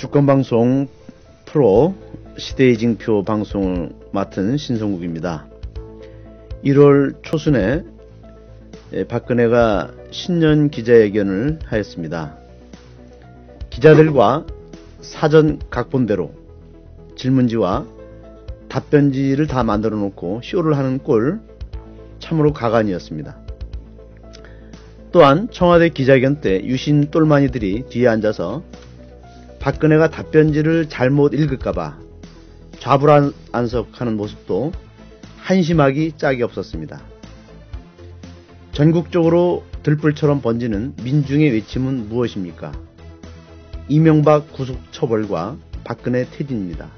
주권방송 프로 시대의 징표 방송을 맡은 신성국입니다. 1월 초순에 박근혜가 신년 기자회견을 하였습니다. 기자들과 사전 각본대로 질문지와 답변지를 다 만들어 놓고 쇼를 하는 꼴 참으로 가관이었습니다. 또한 청와대 기자회견 때 유신 똘마니들이 뒤에 앉아서 박근혜가 답변지를 잘못 읽을까봐 좌불안석하는 모습도 한심하기 짝이 없었습니다. 전국적으로 들불처럼 번지는 민중의 외침은 무엇입니까? 이명박 구속처벌과 박근혜 퇴진입니다.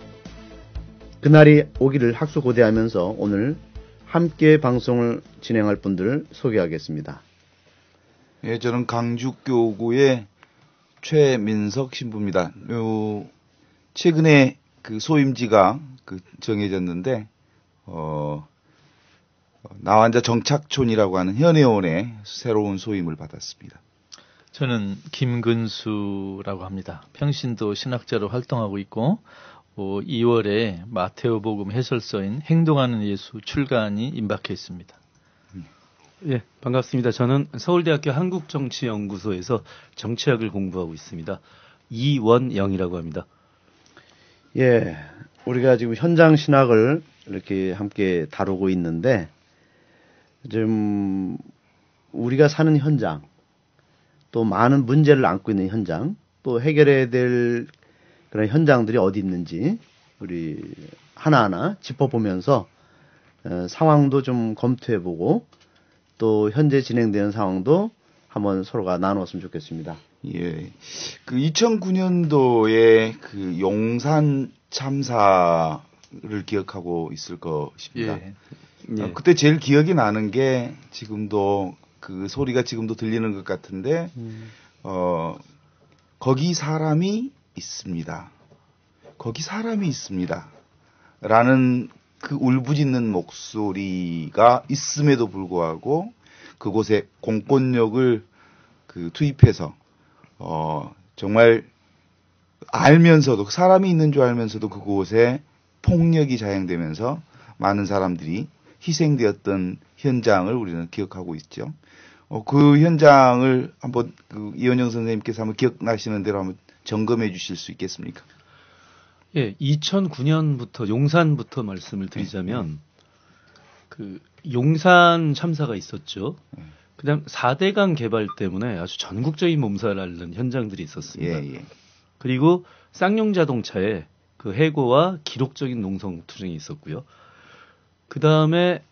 그날이 오기를 학수고대하면서 오늘 함께 방송을 진행할 분들을 소개하겠습니다. 예, 저는 강주교구의 최민석 신부입니다. 최근에 그 소임지가 정해졌는데, 나환자 정착촌이라고 하는 현해원의 새로운 소임을 받았습니다. 저는 김근수라고 합니다. 평신도 신학자로 활동하고 있고, 2월에 마테오복음 해설서인 행동하는 예수 출간이 임박해 있습니다. 예, 반갑습니다. 저는 서울대학교 한국정치연구소에서 정치학을 공부하고 있습니다. 이원영이라고 합니다. 예, 우리가 지금 현장 신학을 이렇게 함께 다루고 있는데, 좀 우리가 사는 현장, 또 많은 문제를 안고 있는 현장, 또 해결해야 될 그런 현장들이 어디 있는지 우리 하나하나 짚어보면서 상황도 좀 검토해보고 또 현재 진행되는 상황도 한번 서로가 나누었으면 좋겠습니다. 예, 2009년도에 용산 참사를 기억하고 있을 것입니다. 예. 예. 그때 제일 기억이 나는 게 지금도 그 소리가 지금도 들리는 것 같은데, 거기 사람이 있습니다. 거기 사람이 있습니다. 라는 그 울부짖는 목소리가 있음에도 불구하고 그곳에 공권력을 투입해서 정말 알면서도 사람이 있는 줄 알면서도 그곳에 폭력이 자행되면서 많은 사람들이 희생되었던 현장을 우리는 기억하고 있죠. 그 현장을 한번 이원영 선생님께서 한번 기억나시는 대로 한번 점검해 주실 수 있겠습니까? 예, 2009년부터 용산부터 말씀을 드리자면 용산 참사가 있었죠. 그다음 4대강 개발 때문에 아주 전국적인 몸살을 앓는 현장들이 있었습니다. 예, 예. 그리고 쌍용 자동차의 해고와 기록적인 농성 투쟁이 있었고요. 그다음에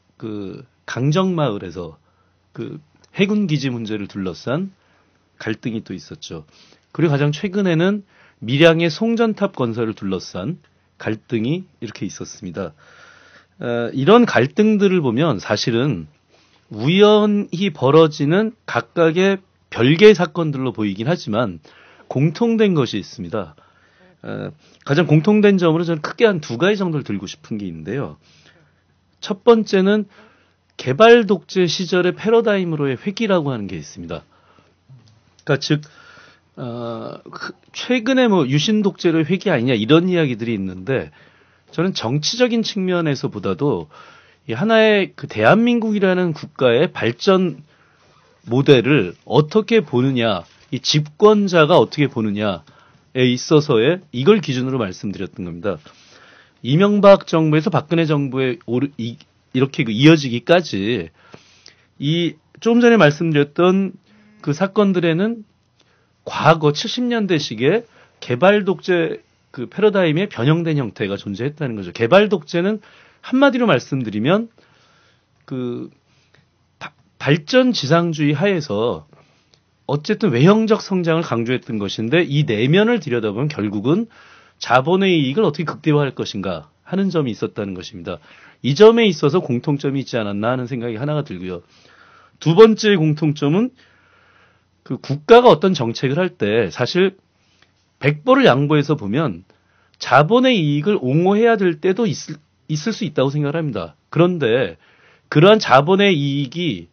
강정마을에서 해군 기지 문제를 둘러싼 갈등이 또 있었죠. 그리고 가장 최근에는 밀양의 송전탑 건설을 둘러싼 갈등이 이렇게 있었습니다. 이런 갈등들을 보면 사실은 우연히 벌어지는 각각의 별개의 사건들로 보이긴 하지만 공통된 것이 있습니다. 가장 공통된 점으로 저는 크게 한 두 가지 정도를 들고 싶은 게 있는데요. 첫 번째는 개발 독재 시절의 패러다임으로의 회귀라고 하는 게 있습니다. 그러니까 즉 최근에 유신 독재의 회귀 아니냐 이런 이야기들이 있는데, 저는 정치적인 측면에서보다도 하나의 대한민국이라는 국가의 발전 모델을 어떻게 보느냐, 이 집권자가 어떻게 보느냐에 있어서의 이걸 기준으로 말씀드렸던 겁니다. 이명박 정부에서 박근혜 정부에 이렇게 이어지기까지 좀 전에 말씀드렸던 그 사건들에는 과거 70년대식의 개발 독재 패러다임의 변형된 형태가 존재했다는 거죠. 개발 독재는 한마디로 말씀드리면 발전 지상주의 하에서 어쨌든 외형적 성장을 강조했던 것인데, 이 내면을 들여다보면 결국은 자본의 이익을 어떻게 극대화할 것인가 하는 점이 있었다는 것입니다. 이 점에 있어서 공통점이 있지 않았나 하는 생각이 하나가 들고요. 두 번째 공통점은 국가가 어떤 정책을 할 때 사실 백보를 양보해서 보면 자본의 이익을 옹호해야 될 때도 있을 수 있다고 생각을 합니다. 그런데 그러한 자본의 이익이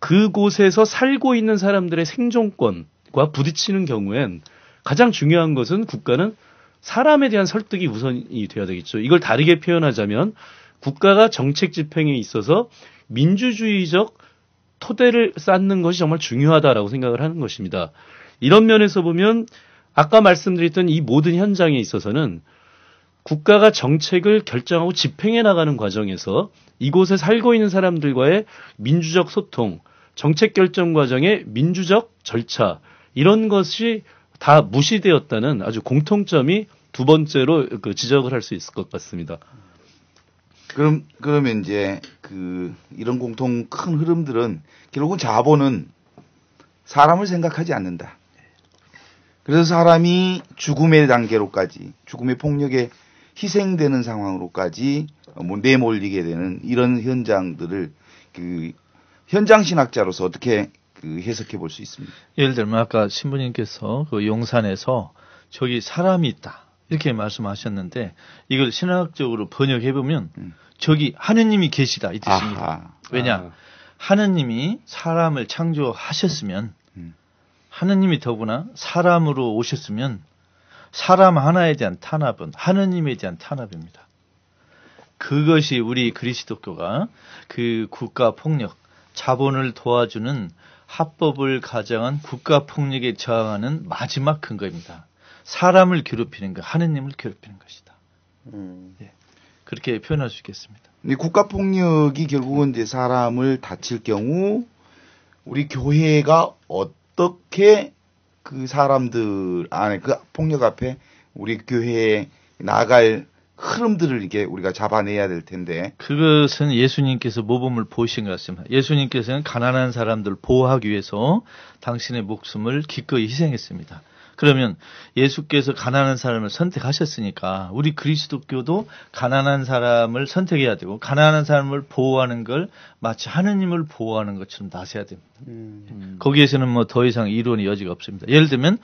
그곳에서 살고 있는 사람들의 생존권과 부딪히는 경우엔 가장 중요한 것은 국가는 사람에 대한 설득이 우선이 돼야 되겠죠. 이걸 다르게 표현하자면 국가가 정책 집행에 있어서 민주주의적 토대를 쌓는 것이 정말 중요하다라고 생각을 하는 것입니다. 이런 면에서 보면 아까 말씀드렸던 이 모든 현장에 있어서는 국가가 정책을 결정하고 집행해 나가는 과정에서 이곳에 살고 있는 사람들과의 민주적 소통, 정책 결정 과정의 민주적 절차 이런 것이 다 무시되었다는 아주 공통점이 두 번째로 지적을 할 수 있을 것 같습니다. 그러면 이제 이런 공통 큰 흐름들은 결국은 자본은 사람을 생각하지 않는다. 그래서 사람이 죽음의 단계로까지, 죽음의 폭력에 희생되는 상황으로까지 내몰리게 되는 이런 현장들을 현장 신학자로서 어떻게 해석해 볼 수 있습니다. 예를 들면 아까 신부님께서 그 용산에서 저기 사람이 있다 이렇게 말씀하셨는데 이걸 신학적으로 번역해 보면 저기 하느님이 계시다 이 뜻입니다. 아하. 왜냐 하느님이 사람을 창조하셨으면 하느님이 더구나 사람으로 오셨으면 사람 하나에 대한 탄압은 하느님에 대한 탄압입니다. 그것이 우리 그리스도교가 그 국가 폭력, 자본을 도와주는 합법을 가정한 국가 폭력에 저항하는 마지막 근거입니다. 사람을 괴롭히는 것, 하느님을 괴롭히는 것이다. 예, 그렇게 표현할 수 있겠습니다. 국가 폭력이 결국은 이제 사람을 다칠 경우 우리 교회가 어떻게 그 사람들 안에 그 폭력 앞에 우리 교회에 나아갈 흐름들을 이게 우리가 잡아내야 될 텐데. 그것은 예수님께서 모범을 보이신 것 같습니다. 예수님께서는 가난한 사람들을 보호하기 위해서 당신의 목숨을 기꺼이 희생했습니다. 그러면 예수께서 가난한 사람을 선택하셨으니까 우리 그리스도교도 가난한 사람을 선택해야 되고 가난한 사람을 보호하는 걸 마치 하느님을 보호하는 것처럼 나서야 됩니다. 거기에서는 뭐 더 이상 이론의 여지가 없습니다. 예를 들면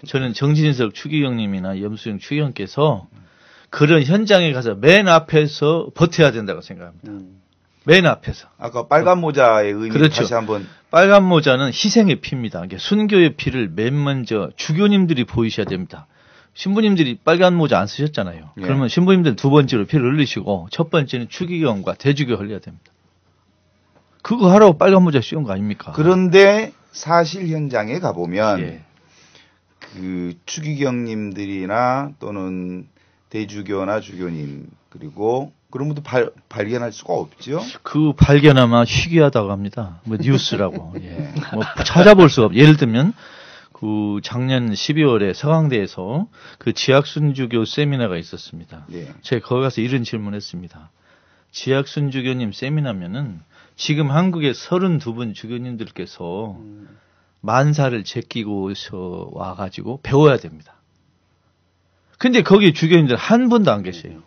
저는 정진석 추기경님이나 염수영 추기경께서 그런 현장에 가서 맨 앞에서 버텨야 된다고 생각합니다. 맨 앞에서. 아까 빨간 모자의 의미 그렇죠. 다시 한번. 빨간 모자는 희생의 피입니다. 순교의 피를 맨 먼저 주교님들이 보이셔야 됩니다. 신부님들이 빨간 모자 안 쓰셨잖아요. 예. 그러면 신부님들 두 번째로 피를 흘리시고 첫 번째는 추기경과 대주교 흘려야 됩니다. 그거 하라고 빨간 모자 씌운 거 아닙니까? 그런데 사실 현장에 가보면 예. 그 추기경님들이나 또는 대주교나 주교님 그리고 그런 분도 발견할 수가 없죠. 그 발견하면 희귀하다고 합니다. 뭐 뉴스라고. 예. 뭐 찾아볼 수가 없. 예를 들면 그 작년 12월에 서강대에서 그 지학순주교 세미나가 있었습니다. 예. 제가 거기 가서 이런 질문했습니다. 지학순주교님 세미나면은 지금 한국의 32분 주교님들께서 만사를 제끼고 와가지고 배워야 됩니다. 근데 거기 주교님들 한 분도 안 계세요.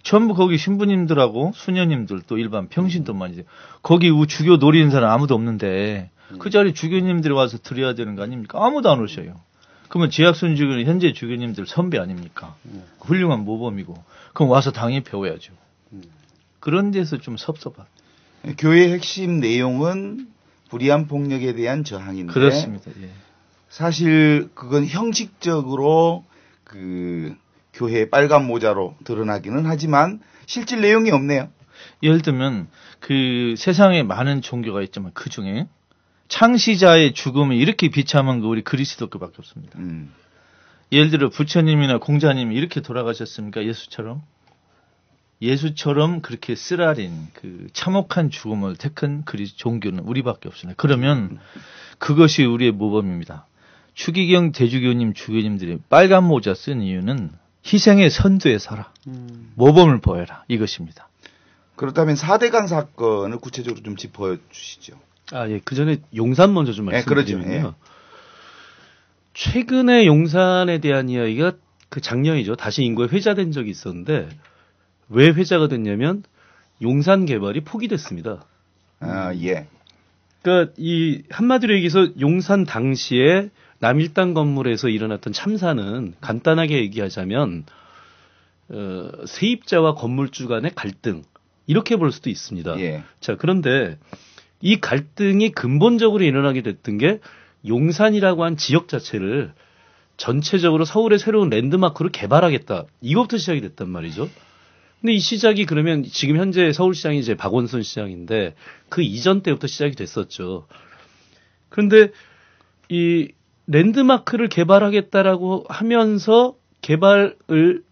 전부 거기 신부님들하고 수녀님들 또 일반 평신도만 이제 거기 주교 노리는 사람 아무도 없는데 그 자리 주교님들이 와서 드려야 되는 거 아닙니까? 아무도 안 오셔요. 그러면 지학순 주교는 현재 주교님들 선배 아닙니까? 훌륭한 모범이고 그럼 와서 당연히 배워야죠. 그런 데서 좀 섭섭하다. 교회의 핵심 내용은 불의한 폭력에 대한 저항인데 그렇습니다. 예. 사실 그건 형식적으로 교회의 빨간 모자로 드러나기는 하지만 실질 내용이 없네요. 예를 들면 그 세상에 많은 종교가 있지만 그 중에 창시자의 죽음이 이렇게 비참한 거 우리 그리스도교밖에 없습니다. 예를 들어 부처님이나 공자님이 이렇게 돌아가셨습니까? 예수처럼 그렇게 쓰라린 그 참혹한 죽음을 택한 종교는 우리밖에 없습니다. 그러면 그것이 우리의 모범입니다. 추기경 대주교님 주교님들이 빨간 모자 쓴 이유는 희생의 선두에 서라. 모범을 보여라. 이것입니다. 그렇다면 4대강 사건을 구체적으로 좀 짚어주시죠. 예. 그 전에 용산 먼저 좀 말씀드리면요. 그렇죠. 예. 최근에 용산에 대한 이야기가 그 작년이죠. 다시 인구에 회자된 적이 있었는데 왜 회자가 됐냐면 용산 개발이 포기됐습니다. 예. 그러니까 이 한마디로 얘기해서 용산 당시에 남일당 건물에서 일어났던 참사는 간단하게 얘기하자면 세입자와 건물주 간의 갈등 이렇게 볼 수도 있습니다. 예. 자, 그런데 이 갈등이 근본적으로 일어나게 됐던 게 용산이라고 한 지역 자체를 전체적으로 서울의 새로운 랜드마크를 개발하겠다. 이것부터 시작이 됐단 말이죠. 근데 이 시작이 그러면 지금 현재 서울시장이 이제 박원순 시장인데 그 이전 때부터 시작이 됐었죠. 그런데 이 랜드마크를 개발하겠다라고 하면서 개발을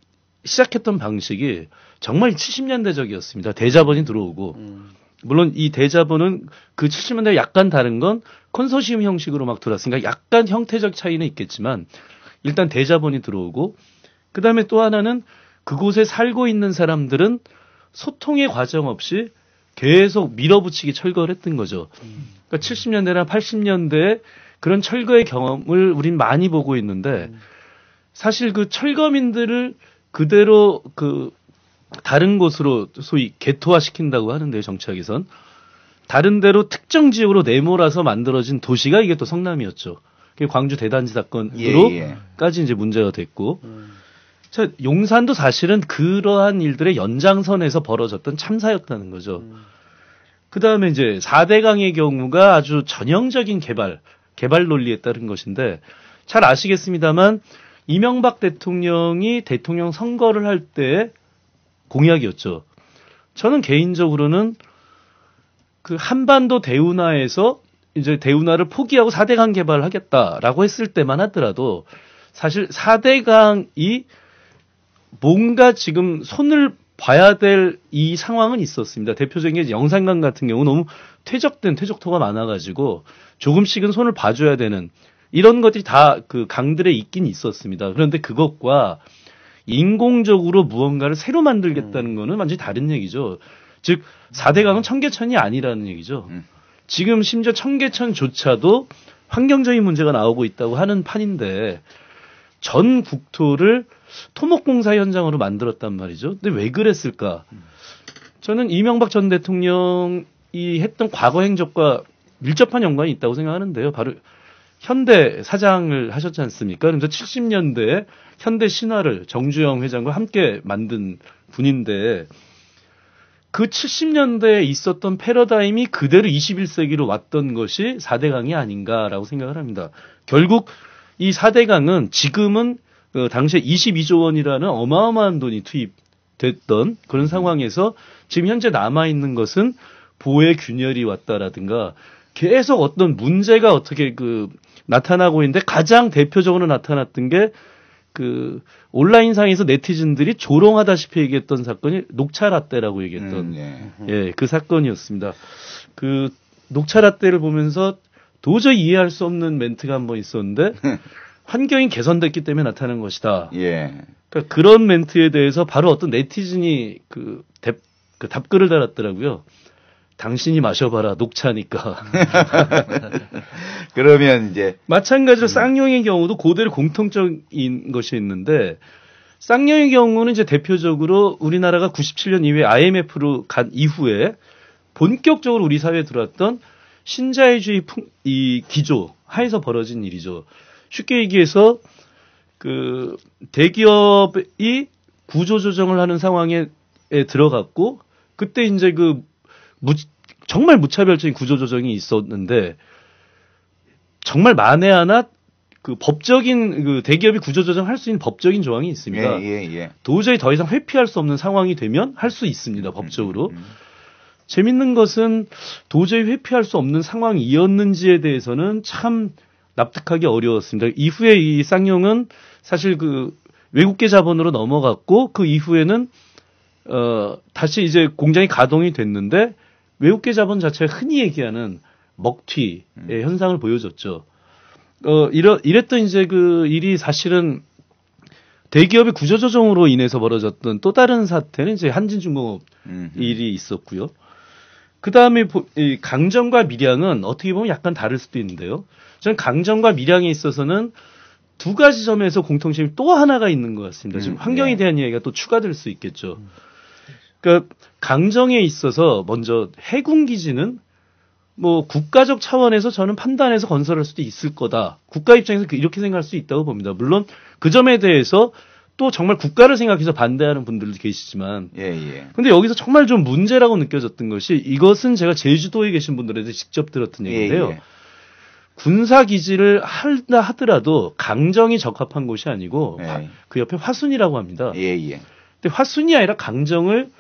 시작했던 방식이 정말 70년대적이었습니다. 대자본이 들어오고. 물론 이 대자본은 그 70년대 약간 다른 건 컨소시엄 형식으로 막 들어왔으니까 약간 형태적 차이는 있겠지만 일단 대자본이 들어오고 그다음에 또 하나는 그곳에 살고 있는 사람들은 소통의 과정 없이 계속 밀어붙이기 철거를 했던 거죠. 그러니까 70년대나 80년대에 그런 철거의 경험을 우린 많이 보고 있는데 사실 그 철거민들을 그대로 그 다른 곳으로 소위 개토화시킨다고 하는데요, 정치학에선. 다른 데로 특정 지역으로 내몰아서 만들어진 도시가 이게 또 성남이었죠. 그게 광주 대단지 사건으로까지 이제 문제가 됐고. 자, 용산도 사실은 그러한 일들의 연장선에서 벌어졌던 참사였다는 거죠. 그 다음에 이제 4대강의 경우가 아주 전형적인 개발 논리에 따른 것인데 잘 아시겠습니다만 이명박 대통령이 대통령 선거를 할 때 공약이었죠. 저는 개인적으로는 그 한반도 대운하에서 이제 대운하를 포기하고 4대강 개발을 하겠다라고 했을 때만 하더라도 사실 4대강이 뭔가 지금 손을 봐야 될 이 상황은 있었습니다. 대표적인 게 영산강 같은 경우 너무 퇴적토가 많아가지고 조금씩은 손을 봐줘야 되는 이런 것들이 다 그 강들에 있긴 있었습니다. 그런데 그것과 인공적으로 무언가를 새로 만들겠다는 거는 완전히 다른 얘기죠. 즉 4대강은 청계천이 아니라는 얘기죠. 지금 심지어 청계천조차도 환경적인 문제가 나오고 있다고 하는 판인데 전 국토를 토목공사 현장으로 만들었단 말이죠. 근데 왜 그랬을까? 저는 이명박 전 대통령이 했던 과거 행적과 밀접한 연관이 있다고 생각하는데요. 바로 현대 사장을 하셨지 않습니까? 그래서 70년대에 현대 신화를 정주영 회장과 함께 만든 분인데 그 70년대에 있었던 패러다임이 그대로 21세기로 왔던 것이 4대강이 아닌가라고 생각을 합니다. 결국 이 4대강은 지금은 당시에 22조 원이라는 어마어마한 돈이 투입됐던 그런 상황에서 지금 현재 남아있는 것은 보혜 균열이 왔다라든가 계속 어떤 문제가 어떻게 나타나고 있는데 가장 대표적으로 나타났던 게 온라인상에서 네티즌들이 조롱하다시피 얘기했던 사건이 녹차라떼라고 얘기했던 예, 그 사건이었습니다. 그 녹차라떼를 보면서 도저히 이해할 수 없는 멘트가 한번 있었는데 환경이 개선됐기 때문에 나타난 것이다. 예. 그러니까 그런 멘트에 대해서 바로 어떤 네티즌이 답글을 달았더라고요. 당신이 마셔봐라 녹차니까. 그러면 이제 마찬가지로 쌍용의 경우도 그대로 공통적인 것이 있는데 쌍용의 경우는 이제 대표적으로 우리나라가 97년 이후에 IMF로 간 이후에 본격적으로 우리 사회에 들어왔던 신자유주의 이 기조 하에서 벌어진 일이죠. 쉽게 얘기해서 대기업이 구조조정을 하는 상황에 들어갔고 그때 이제 정말 무차별적인 구조조정이 있었는데 정말 만에 하나 법적인 대기업이 구조조정할 수 있는 법적인 조항이 있습니다. 예. 도저히 더 이상 회피할 수 없는 상황이 되면 할 수 있습니다. 법적으로. 재밌는 것은 도저히 회피할 수 없는 상황이었는지에 대해서는 참 납득하기 어려웠습니다. 이후에 이 쌍용은 사실 외국계 자본으로 넘어갔고 그 이후에는 다시 이제 공장이 가동이 됐는데 외국계 자본 자체가 흔히 얘기하는 먹튀의 현상을 보여줬죠. 이랬던 이제 일이 사실은 대기업의 구조조정으로 인해서 벌어졌던 또 다른 사태는 이제 한진중공업 일이 있었고요. 그 다음에 강정과 밀양은 어떻게 보면 약간 다를 수도 있는데요. 저는 강정과 밀양에 있어서는 두 가지 점에서 공통점이 또 하나가 있는 것 같습니다. 지금 환경에 대한 이야기가 또 추가될 수 있겠죠. 그러니까 강정에 있어서 먼저 해군기지는 국가적 차원에서 저는 판단해서 건설할 수도 있을 거다. 국가 입장에서 이렇게 생각할 수 있다고 봅니다. 물론 그 점에 대해서 또 정말 국가를 생각해서 반대하는 분들도 계시지만 근데 여기서 정말 좀 문제라고 느껴졌던 것이 이것은 제가 제주도에 계신 분들한테 직접 들었던 얘기인데요. 군사 기지를 한다 하더라도 강정이 적합한 곳이 아니고 예. 그 옆에 화순이라고 합니다. 예, 예. 근데 화순이 아니라 강정을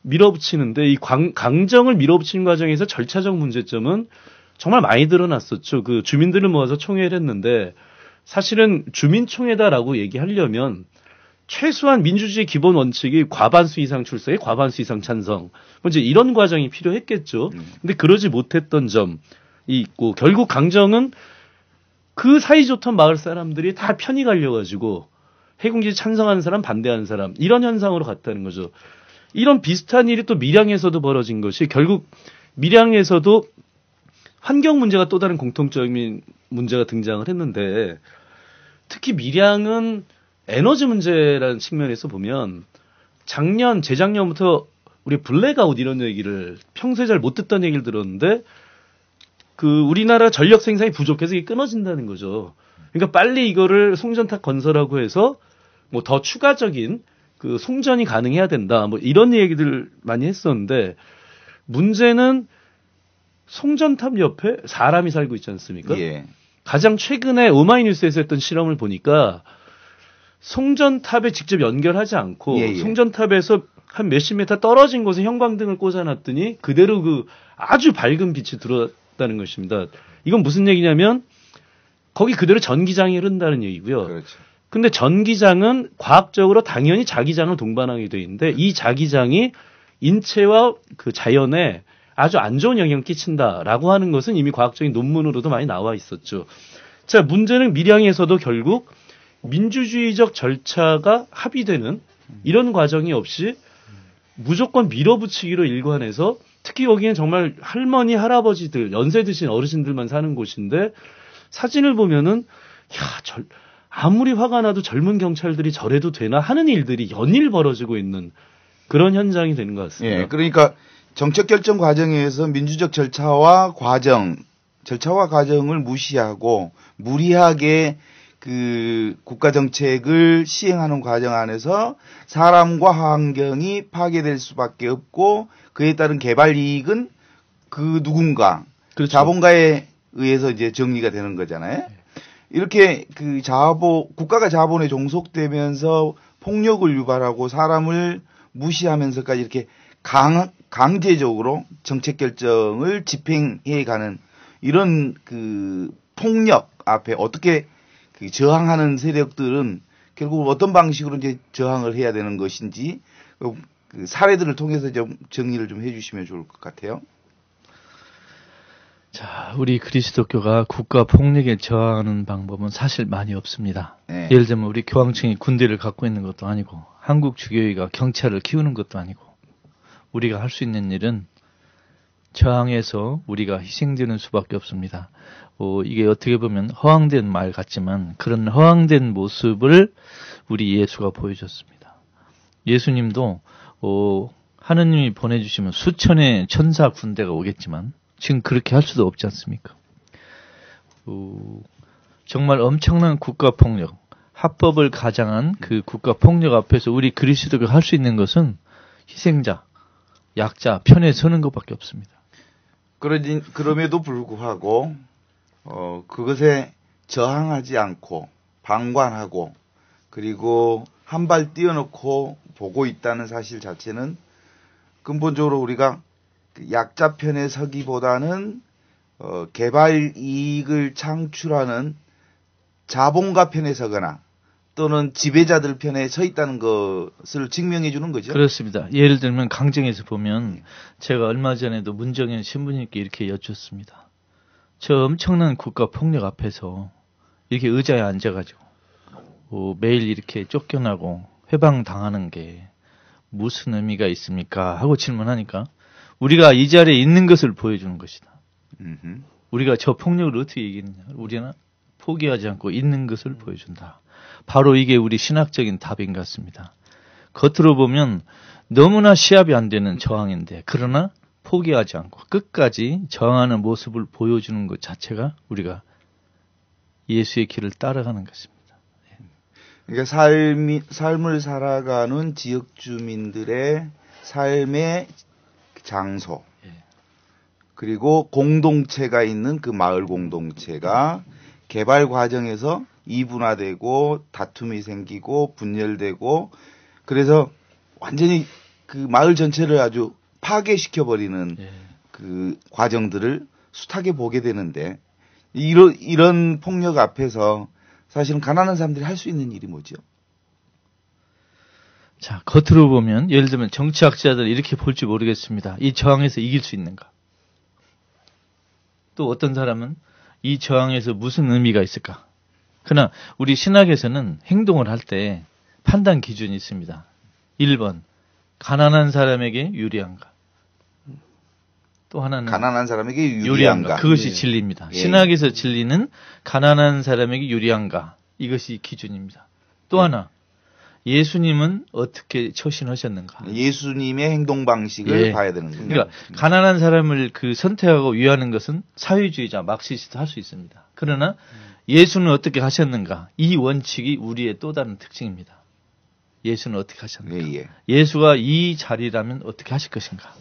밀어붙이는데 이 강정을 밀어붙이는 과정에서 절차적 문제점은 정말 많이 드러났었죠. 그 주민들을 모아서 총회를 했는데 사실은 주민총회다라고 얘기하려면 최소한 민주주의 기본 원칙이 과반수 이상 출석에 과반수 이상 찬성. 이제 이런 과정이 필요했겠죠. 근데 그러지 못했던 점이 있고 결국 강정은 그 사이좋던 마을 사람들이 다 편이 갈려가지고 해군기지 찬성하는 사람 반대하는 사람 이런 현상으로 갔다는 거죠. 이런 비슷한 일이 또 밀양에서도 벌어진 것이 결국 밀양에서도 환경 문제가 또 다른 공통적인 문제가 등장을 했는데 특히 밀양은 에너지 문제라는 측면에서 보면 재작년부터 우리 블랙아웃 이런 얘기를 평소에 잘 못 듣던 얘기를 들었는데 그 우리나라 전력 생산이 부족해서 이게 끊어진다는 거죠. 그러니까 빨리 이거를 송전탑 건설하고 해서 뭐 더 추가적인 그 송전이 가능해야 된다. 뭐 이런 얘기들 많이 했었는데 문제는 송전탑 옆에 사람이 살고 있지 않습니까? 예. 가장 최근에 오마이뉴스에서 했던 실험을 보니까 송전탑에 직접 연결하지 않고 예, 예. 송전탑에서 한 몇십 미터 떨어진 곳에 형광등을 꽂아놨더니 그대로 그 아주 밝은 빛이 들어왔다는 것입니다. 이건 무슨 얘기냐면 거기 그대로 전기장이 흐른다는 얘기고요. 그렇죠. 근데 전기장은 과학적으로 당연히 자기장을 동반하게 돼 있는데 이 자기장이 인체와 그 자연에 아주 안 좋은 영향을 끼친다라고 하는 것은 이미 과학적인 논문으로도 많이 나와 있었죠. 자, 문제는 밀양에서도 결국 민주주의적 절차가 합의되는 이런 과정이 없이 무조건 밀어붙이기로 일관해서 특히 여기는 정말 할머니, 할아버지들, 연세 드신 어르신들만 사는 곳인데 사진을 보면은 아무리 화가 나도 젊은 경찰들이 저래도 되나 하는 일들이 연일 벌어지고 있는 그런 현장이 되는 것 같습니다. 예, 그러니까 정책 결정 과정에서 민주적 절차와 과정을 무시하고 무리하게 그 국가 정책을 시행하는 과정 안에서 사람과 환경이 파괴될 수밖에 없고 그에 따른 개발 이익은 그 누군가 그렇죠. 자본가에 의해서 이제 정리가 되는 거잖아요. 이렇게 그 국가가 자본에 종속되면서 폭력을 유발하고 사람을 무시하면서까지 이렇게 강제적으로 정책 결정을 집행해 가는 이런 그 폭력 앞에 어떻게 그 저항하는 세력들은 결국 어떤 방식으로 이제 저항을 해야 되는 것인지 그 사례들을 통해서 좀 정리를 좀 해주시면 좋을 것 같아요. 자, 우리 그리스도교가 국가 폭력에 저항하는 방법은 사실 많이 없습니다. 네. 예를 들면 우리 교황청이 군대를 갖고 있는 것도 아니고 한국 주교회가 경찰을 키우는 것도 아니고 우리가 할 수 있는 일은 저항해서 우리가 희생되는 수밖에 없습니다. 이게 어떻게 보면 허황된 말 같지만 그런 허황된 모습을 우리 예수가 보여줬습니다. 예수님도 하느님이 보내주시면 수천의 천사 군대가 오겠지만 지금 그렇게 할 수도 없지 않습니까? 정말 엄청난 국가폭력, 합법을 가장한 그 국가폭력 앞에서 우리 그리스도가 할 수 있는 것은 희생자, 약자 편에 서는 것밖에 없습니다. 그럼에도 불구하고 그것에 저항하지 않고 방관하고 그리고 한 발 뛰어놓고 보고 있다는 사실 자체는 근본적으로 우리가 약자 편에 서기보다는 개발 이익을 창출하는 자본가 편에 서거나 또는 지배자들 편에 서 있다는 것을 증명해 주는 거죠. 그렇습니다. 예를 들면 강정에서 보면 제가 얼마 전에도 문정현 신부님께 이렇게 여쭙습니다. 저 엄청난 국가 폭력 앞에서 이렇게 의자에 앉아가지고 매일 이렇게 쫓겨나고 회방당하는 게 무슨 의미가 있습니까? 하고 질문하니까 우리가 이 자리에 있는 것을 보여주는 것이다. 우리가 저 폭력을 어떻게 이기느냐? 우리는 포기하지 않고 있는 것을 보여준다. 바로 이게 우리 신학적인 답인 것 같습니다. 겉으로 보면 너무나 시합이 안 되는 저항인데 그러나 포기하지 않고 끝까지 저항하는 모습을 보여주는 것 자체가 우리가 예수의 길을 따라가는 것입니다. 그러니까 삶을 살아가는 지역 주민들의 삶의 장소, 그리고 공동체가 있는 그 마을 공동체가 개발 과정에서 이분화되고 다툼이 생기고 분열되고 그래서 완전히 그 마을 전체를 아주 파괴시켜버리는 예. 그 과정들을 숱하게 보게 되는데 이런 폭력 앞에서 사실은 가난한 사람들이 할 수 있는 일이 뭐죠? 자, 겉으로 보면 예를 들면 정치학자들 이렇게 볼지 모르겠습니다. 이 저항에서 이길 수 있는가? 또 어떤 사람은 이 저항에서 무슨 의미가 있을까? 그러나 우리 신학에서는 행동을 할 때 판단 기준이 있습니다. 1번, 가난한 사람에게 유리한가? 또 하나는 가난한 사람에게 유리한가? 그것이 진리입니다. 예. 신학에서 진리는 가난한 사람에게 유리한가? 이것이 기준입니다. 또 하나, 예수님은 어떻게 처신하셨는가? 예수님의 행동 방식을 예. 봐야 되는군요. 그러니까 가난한 사람을 그 선택하고 위하는 것은 사회주의자 마르크시스트 할 수 있습니다. 그러나 예수는 어떻게 하셨는가? 이 원칙이 우리의 또 다른 특징입니다. 예수는 어떻게 하셨는가? 예. 예수가 이 자리라면 어떻게 하실 것인가?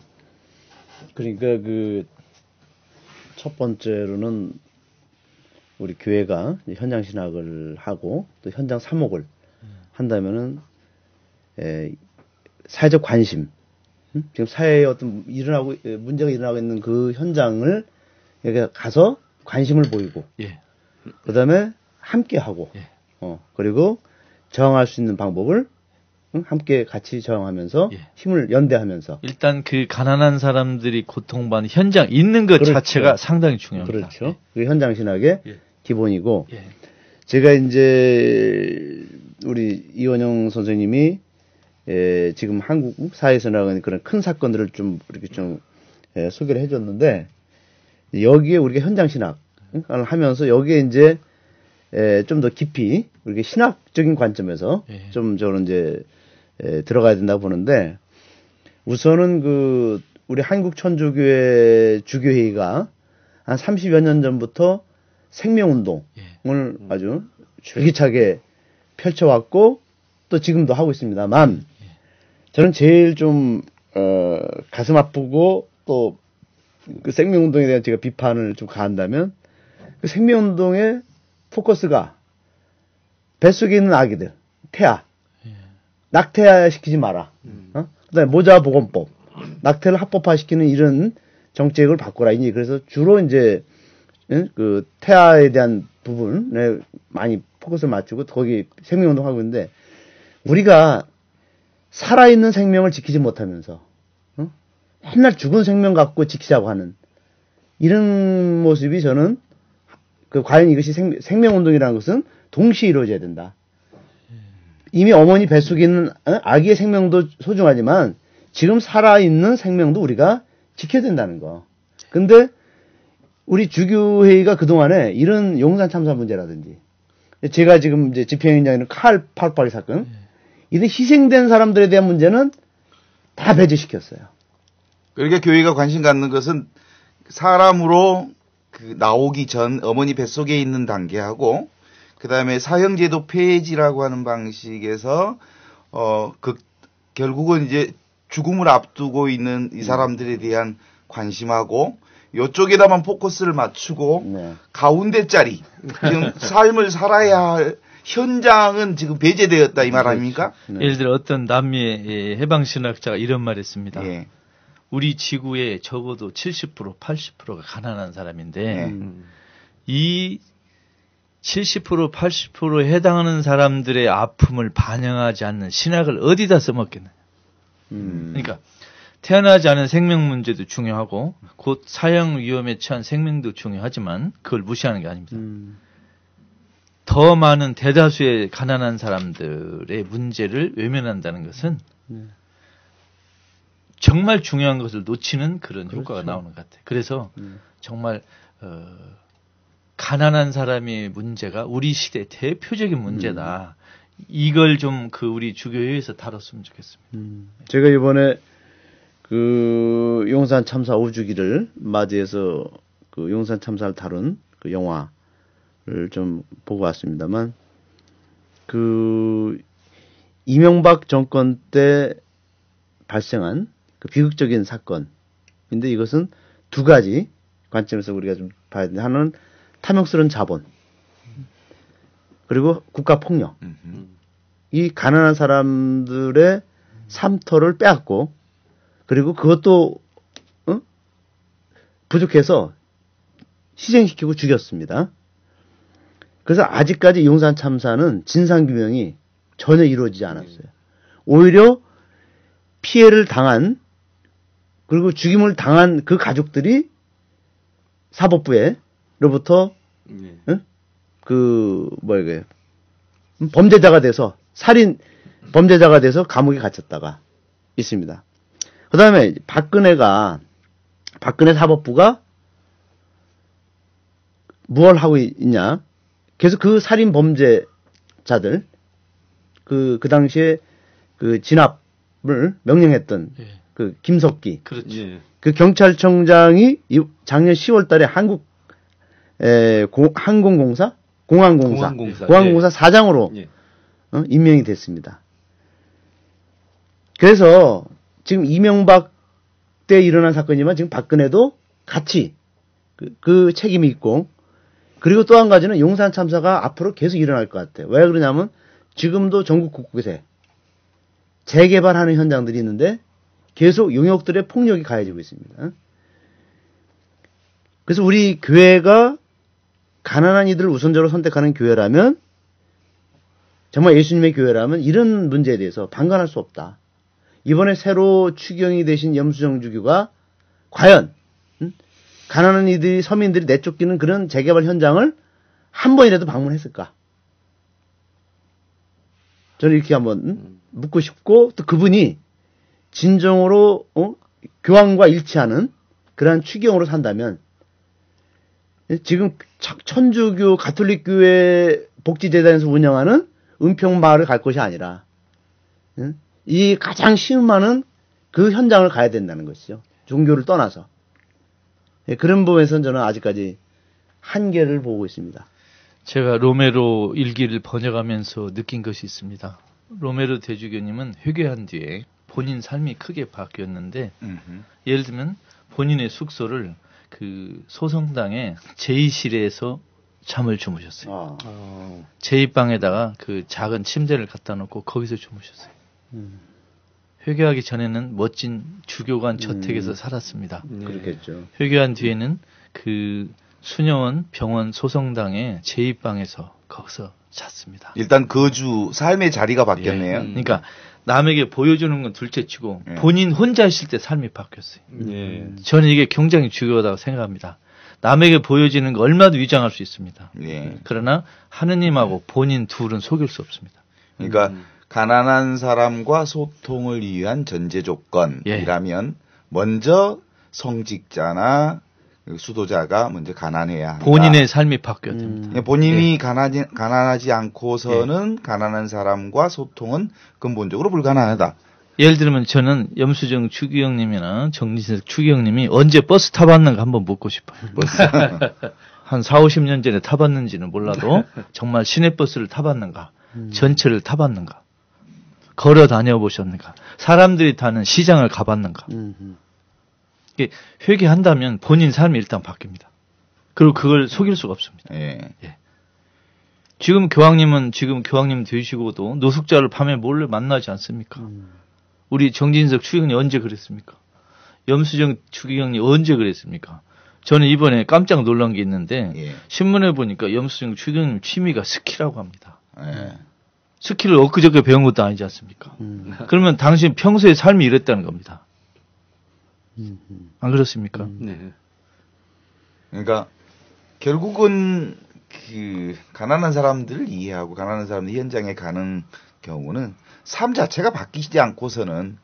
그러니까 그 첫 번째로는 우리 교회가 현장 신학을 하고 또 현장 사목을 한다면은 사회적 관심, 지금 사회에 어떤 문제가 일어나고 있는 그 현장을 여기 가서 관심을 보이고, 예. 그다음에 함께 하고, 예. 그리고 저항할 수 있는 방법을 함께 같이 저항하면서 예. 힘을 연대하면서. 일단 그 가난한 사람들이 고통받는 현장 있는 것 그렇죠. 자체가 상당히 중요합니다. 그렇죠. 그게 현장 신학의 예. 기본이고. 예. 제가 이제 우리 이원영 선생님이 지금 한국 사회에서 나가는 그런 큰 사건들을 좀 이렇게 좀 소개를 해줬는데 여기에 우리가 현장 신학을 하면서 여기에 이제 좀 더 깊이 우리가 신학적인 관점에서 예. 좀 저는 이제 들어가야 된다고 보는데 우선은 그 우리 한국 천주교회 주교회의가 한 30여 년 전부터 생명운동을 아주 줄기차게 펼쳐왔고 또 지금도 하고 있습니다만 저는 제일 좀 가슴 아프고 또 그 생명운동에 대한 제가 비판을 좀 가한다면 그 생명운동의 포커스가 뱃속에 있는 아기들 태아 낙태시키지 마라. 그다음에 모자보건법 낙태를 합법화시키는 이런 정책을 바꿔라. 이제 그래서 주로 이제 그 태아에 대한 부분에 많이 포커스를 맞추고 거기 생명운동하고 있는데 우리가 살아있는 생명을 지키지 못하면서 맨날 죽은 생명 갖고 지키자고 하는 이런 모습이 저는 그 과연 이것이 생명운동이라는 것은 동시에 이루어져야 된다. 이미 어머니 뱃속에 있는 아기의 생명도 소중하지만 지금 살아있는 생명도 우리가 지켜야 된다는 거. 근데 우리 주교회의가 그동안에 이런 용산 참사 문제라든지 제가 지금 이제 집행위원장인 칼 882 사건 이런 희생된 사람들에 대한 문제는 다 배제시켰어요. 그러니까 교회가 관심 갖는 것은 사람으로 그 나오기 전 어머니 뱃속에 있는 단계하고 그다음에 사형제도 폐지라고 하는 방식에서 결국은 이제 죽음을 앞두고 있는 이 사람들에 대한 관심하고 요쪽에다만 포커스를 맞추고 네. 가운데 자리 지금 삶을 살아야 할 현장은 지금 배제되었다 이 말 아닙니까? 예를 들어 어떤 남미의 해방신학자가 이런 말 했습니다. 예. 우리 지구에 적어도 70% 80%가 가난한 사람인데 네. 이 70% 80%에 해당하는 사람들의 아픔을 반영하지 않는 신학을 어디다 써먹겠느냐. 그러니까 태어나지 않은 생명 문제도 중요하고 곧 사형 위험에 처한 생명도 중요하지만 그걸 무시하는 게 아닙니다. 더 많은 대다수의 가난한 사람들의 문제를 외면한다는 것은 정말 중요한 것을 놓치는 그런 효과가 나오는 것 같아요. 그래서 정말 가난한 사람의 문제가 우리 시대의 대표적인 문제다. 이걸 좀 그 우리 주교회에서 다뤘으면 좋겠습니다. 제가 이번에 그 용산 참사 5주기를 맞이해서 그 용산 참사를 다룬 그 영화를 좀 보고 왔습니다만 그 이명박 정권 때 발생한 그 비극적인 사건인데 이것은 두 가지 관점에서 우리가 좀 봐야 되는데, 하나는 탐욕스러운 자본, 그리고 국가 폭력. 이 가난한 사람들의 삶터를 빼앗고, 그리고 그것도 부족해서 희생시키고 죽였습니다. 그래서 아직까지 용산 참사는 진상규명이 전혀 이루어지지 않았어요. 오히려 피해를 그리고 죽임을 당한 그 가족들이 사법부로부터 범죄자가 돼서 범죄자가 돼서 감옥에 갇혔다가 있습니다. 그 다음에 박근혜 사법부가 무엇을 하고 있냐? 계속 그 살인 범죄자들, 그 당시에 그 진압을 명령했던 예. 그 김석기. 그렇죠. 예. 그 경찰청장이 작년 10월 달에 공항공사 예. 사장으로 예. 임명이 됐습니다. 그래서 지금 이명박 때 일어난 사건이지만 지금 박근혜도 같이 그 책임이 있고, 그리고 또 한 가지는 용산 참사가 앞으로 계속 일어날 것 같아요. 왜 그러냐면 지금도 전국 곳곳에 재개발하는 현장들이 있는데 계속 용역들의 폭력이 가해지고 있습니다. 그래서 우리 교회가 가난한 이들을 우선적으로 선택하는 교회라면, 정말 예수님의 교회라면 이런 문제에 대해서 방관할 수 없다. 이번에 새로 추경이 되신 염수정 주교가 과연 가난한 이들이, 서민들이 내쫓기는 그런 재개발 현장을 한 번이라도 방문했을까? 저는 이렇게 한번 묻고 싶고, 또 그분이 진정으로 교황과 일치하는 그러한 추경으로 산다면, 지금 천주교 가톨릭교회 복지재단에서 운영하는 은평마을을 갈 것이 아니라 이 가장 시음하는 그 현장을 가야 된다는 것이죠. 종교를 떠나서. 그런 부분에서는 저는 아직까지 한계를 보고 있습니다. 제가 로메로 일기를 번역하면서 느낀 것이 있습니다. 로메로 대주교님은 회개한 뒤에 본인 삶이 크게 바뀌었는데, 예를 들면 본인의 숙소를 그 소성당의 제2실에서 잠을 주무셨어요. 제2방에다가 그 작은 침대를 갖다 놓고 거기서 주무셨어요. 회개하기 전에는 멋진 주교관 저택에서 살았습니다. 그렇겠죠. 회개한 뒤에는 그 수녀원 병원 소성당의 제2방에서 거기서 잤습니다. 일단 삶의 자리가 바뀌었네요. 그러니까 남에게 보여주는 건 둘째치고 예. 본인 혼자 있을 때 삶이 바뀌었어요. 예. 저는 이게 굉장히 중요하다고 생각합니다. 남에게 보여지는 거 얼마도 위장할 수 있습니다. 예. 그러나 하느님하고 본인 둘은 속일 수 없습니다. 그러니까 가난한 사람과 소통을 위한 전제 조건이라면 먼저 성직자나 수도자가 먼저 가난해야 한다. 본인의 삶이 바뀌어야 됩니다. 본인이 가난하지 않고서는 가난한 사람과 소통은 근본적으로 불가능하다. 예를 들면 저는 염수정 추기경님이나 정진석 추기경님이 언제 버스 타봤는가 한번 묻고 싶어요. 한 4, 50년 전에 타봤는지는 몰라도 정말 시내버스를 타봤는가, 전철을 타봤는가, 걸어 다녀보셨는가, 사람들이 타는 시장을 가봤는가. 이게 회개한다면 본인 삶이 일단 바뀝니다. 그리고 그걸 속일 수가 없습니다. 예. 예. 지금 교황님 되시고도 노숙자를 밤에 몰래 만나지 않습니까? 우리 정진석 추기경님 언제 그랬습니까? 염수정 추기경님 언제 그랬습니까? 저는 이번에 깜짝 놀란 게 있는데 예. 신문에 보니까 염수정 추기경님 취미가 스키라고 합니다. 예. 스키를 엊그저께 배운 것도 아니지 않습니까? 그러면 당신 평소에 삶이 이랬다는 겁니다. 안 그렇습니까? 네. 그러니까 결국은 그 가난한 사람들을 이해하고 가난한 사람들 현장에 가는 경우는 삶 자체가 바뀌지 않고서는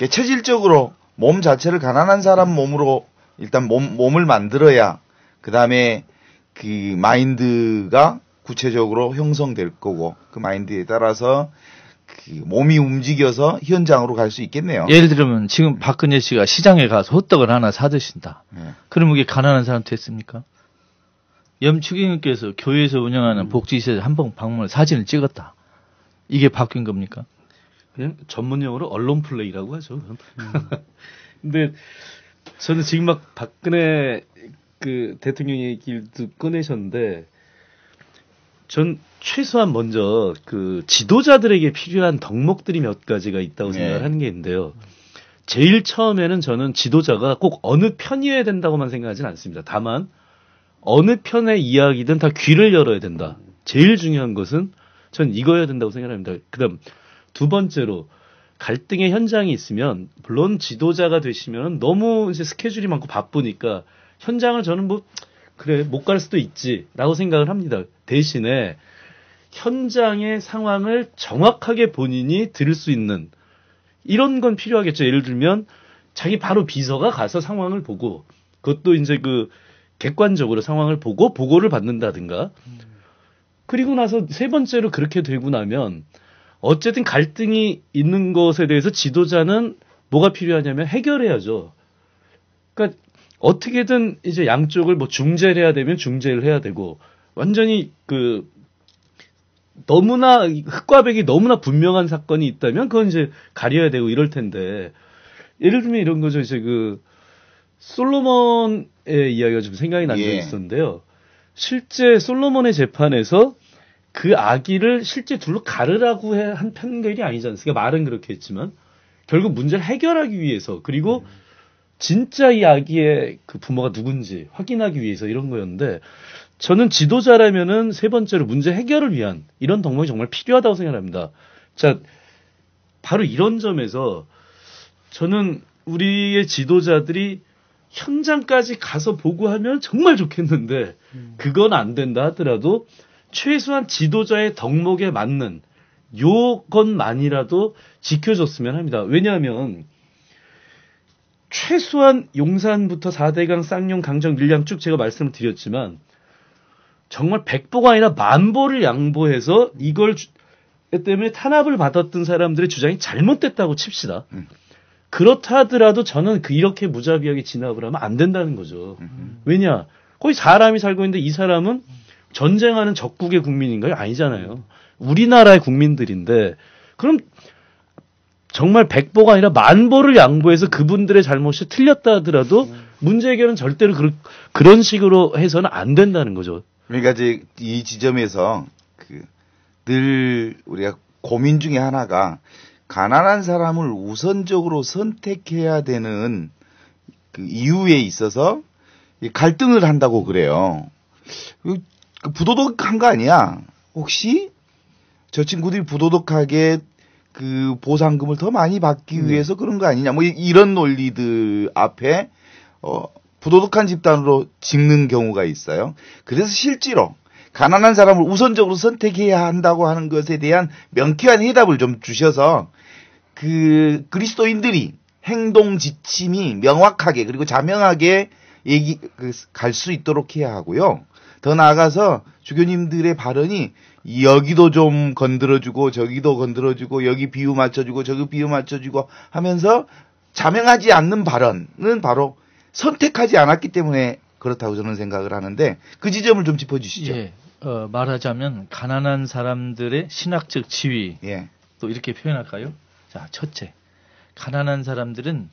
체질적으로 몸 자체를 가난한 사람 몸으로 일단 몸을 만들어야 그 다음에 그 마인드가 구체적으로 형성될 거고 그 마인드에 따라서 그 몸이 움직여서 현장으로 갈 수 있겠네요. 예를 들면 지금 박근혜 씨가 시장에 가서 호떡을 하나 사드신다. 그러면 이게 가난한 사람 됐습니까? 염추기님께서 교회에서 운영하는 복지시설 한번 방문을 사진을 찍었다. 이게 바뀐 겁니까? 그냥 전문용어로 언론 플레이라고 하죠. 근데 저는 지금 막 박근혜 그 대통령 얘기도 꺼내셨는데, 전 최소한 먼저 그 지도자들에게 필요한 덕목들이 몇 가지가 있다고 생각을 하는 게 있는데요. 제일 처음에는 저는 지도자가 꼭 어느 편이어야 된다고만 생각하진 않습니다. 다만 어느 편의 이야기든 다 귀를 열어야 된다. 제일 중요한 것은 전 이거여야 된다고 생각합니다. 그다음 두 번째로 갈등의 현장이 있으면 물론 지도자가 되시면 너무 이제 스케줄이 많고 바쁘니까 현장을 저는 뭐 그래 못 갈 수도 있지라고 생각을 합니다. 대신에 현장의 상황을 정확하게 본인이 들을 수 있는 이런 건 필요하겠죠. 예를 들면 자기 바로 비서가 가서 상황을 보고 그것도 이제 그 객관적으로 상황을 보고 보고를 받는다든가. 그리고 나서 세 번째로 그렇게 되고 나면 어쨌든 갈등이 있는 것에 대해서 지도자는 뭐가 필요하냐면 해결해야죠. 그러니까 어떻게든 이제 양쪽을 뭐 중재를 해야 되면 중재를 해야 되고 완전히 그 너무나 흑과 백이 너무나 분명한 사건이 있다면 그건 이제 가려야 되고 이럴 텐데 예를 들면 이런 거죠. 이제 그 솔로몬의 이야기가 좀 생각이 난 적이 있었는데요. 실제 솔로몬의 재판에서 그 아기를 실제 둘로 가르라고 한 판결이 아니지 않습니까? 말은 그렇게 했지만 결국 문제를 해결하기 위해서 그리고 진짜 이 아기의 그 부모가 누군지 확인하기 위해서 이런 거였는데 저는 지도자라면은 세 번째로 문제 해결을 위한 이런 덕목이 정말 필요하다고 생각합니다. 자, 바로 이런 점에서 저는 우리의 지도자들이 현장까지 가서 보고하면 정말 좋겠는데 그건 안 된다 하더라도 최소한 지도자의 덕목에 맞는 요것만이라도 지켜줬으면 합니다. 왜냐하면 최소한 용산부터 4대강, 쌍용, 강정, 밀양 쭉 제가 말씀을 드렸지만 정말 100보가 아니라 1000보를 양보해서 이걸 때문에 탄압을 받았던 사람들의 주장이 잘못됐다고 칩시다. 그렇다 하더라도 저는 이렇게 무자비하게 진압을 하면 안 된다는 거죠. 왜냐? 거기 사람이 살고 있는데 이 사람은 전쟁하는 적국의 국민인가요? 아니잖아요. 우리나라의 국민들인데 그럼 정말 100보가 아니라 1000보를 양보해서 그분들의 잘못이 틀렸다 하더라도 문제 해결은 절대로 그런 식으로 해서는 안 된다는 거죠. 그러니까 이제 이 지점에서 늘 우리가 고민 중에 하나가 가난한 사람을 우선적으로 선택해야 되는 그 이유에 있어서 갈등을 한다고 그래요. 부도덕한 거 아니야? 혹시 저 친구들이 부도덕하게 그 보상금을 더 많이 받기 위해서 그런 거 아니냐? 뭐 이런 논리들 앞에 부도덕한 집단으로 찍는 경우가 있어요. 그래서 실제로 가난한 사람을 우선적으로 선택해야 한다고 하는 것에 대한 명쾌한 해답을 좀 주셔서 그 그리스도인들이 행동 지침이 명확하게 그리고 자명하게 갈 수 있도록 해야 하고요. 더 나아가서 주교님들의 발언이 여기도 좀 건드려주고 저기도 건드려주고 여기 비유 맞춰주고 저기 비유 맞춰주고 하면서 자명하지 않는 발언은 바로 선택하지 않았기 때문에 그렇다고 저는 생각을 하는데 그 지점을 좀 짚어주시죠. 예, 말하자면 가난한 사람들의 신학적 지위 또 이렇게 표현할까요? 자, 첫째, 가난한 사람들은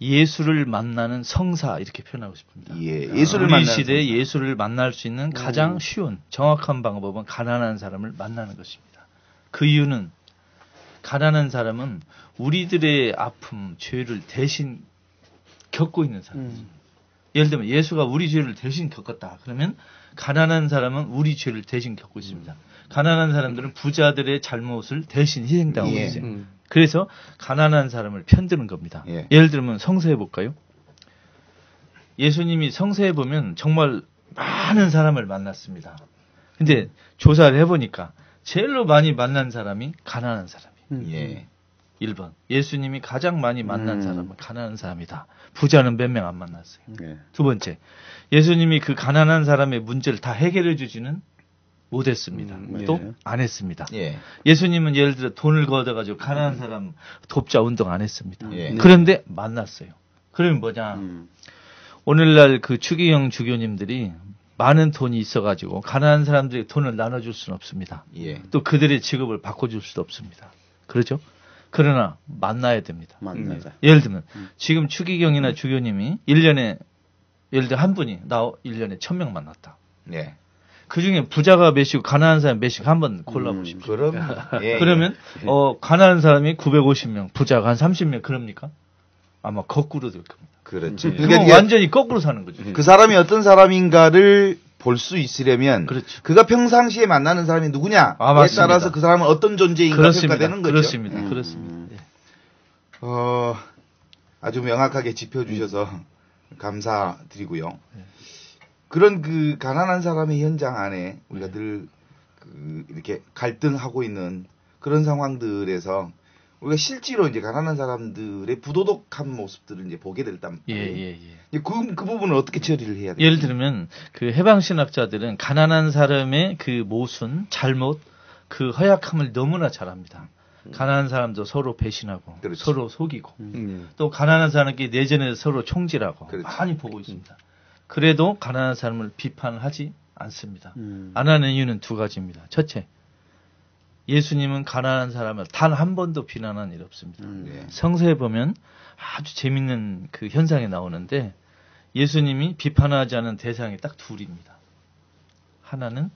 예수를 만나는 성사 이렇게 표현하고 싶습니다. 예수를 우리 만나는 시대에 성사. 예수를 만날 수 있는 가장 쉬운 정확한 방법은 가난한 사람을 만나는 것입니다. 그 이유는 가난한 사람은 우리들의 아픔, 죄를 대신 겪고 있는 사람이죠. 예를 들면 예수가 우리 죄를 대신 겪었다. 그러면 가난한 사람은 우리 죄를 대신 겪고 있습니다. 가난한 사람들은 부자들의 잘못을 대신 희생당하고 있어요. 그래서 가난한 사람을 편드는 겁니다. 예를 들면 성서해 볼까요? 예수님이 성서해 보면 정말 많은 사람을 만났습니다. 근데 조사를 해보니까 제일로 많이 만난 사람이 가난한 사람이에요. 1번. 예수님이 가장 많이 만난 사람은 가난한 사람이다. 부자는 몇 명 안 만났어요. 두 번째. 예수님이 그 가난한 사람의 문제를 다 해결해 주지는 못했습니다. 또 안 했습니다. 예수님은 예를 들어 돈을 걷어가지고 가난한 사람 돕자 운동 안 했습니다. 그런데 만났어요. 그러면 뭐냐. 오늘날 그 추기경 주교님들이 많은 돈이 있어가지고 가난한 사람들에게 돈을 나눠줄 수는 없습니다. 또 그들의 직업을 바꿔줄 수도 없습니다. 그렇죠? 그러나 만나야 됩니다. 만나자. 예를 들면 지금 추기경이나 주교님이 1년에 예를 들어 한 분이 나 1년에 1000명 만났다. 예. 그중에 부자가 몇이고 가난한 사람 몇이고 한번 골라보십시오. 그럼 예, 그러면 가난한 사람이 950명, 부자가 한 30명 그럽니까? 아마 거꾸로 될 겁니다. 그렇죠. 그건 이게 완전히 거꾸로 사는 거죠. 그 사람이 어떤 사람인가를 볼 수 있으려면 그렇죠. 그가 평상시에 만나는 사람이 누구냐에 맞습니다. 따라서 그 사람은 어떤 존재인가 그렇습니다. 평가되는 거죠. 그렇습니다. 그렇습니다. 예. 아주 명확하게 짚어주셔서 감사드리고요. 그런 그 가난한 사람의 현장 안에 우리가 늘 이렇게 갈등하고 있는 그런 상황들에서 우리가 실제로 이제 가난한 사람들의 부도덕한 모습들을 이제 보게 됐단 말이에요. 그 부분을 어떻게 처리를 해야 돼요? 예를 들면 그 해방신학자들은 가난한 사람의 그 모순, 잘못, 그 허약함을 너무나 잘합니다. 가난한 사람도 서로 배신하고 그렇죠. 서로 속이고 또 가난한 사람끼리 내전에서 서로 총질하고 그렇죠. 많이 보고 있습니다. 그래도 가난한 사람을 비판하지 않습니다. 안 하는 이유는 두 가지입니다. 첫째, 예수님은 가난한 사람을 단 한 번도 비난한 일 없습니다. 예. 성서에 보면 아주 재밌는 그 현상이 나오는데 예수님이 비판하지 않은 대상이 딱 둘입니다. 하나는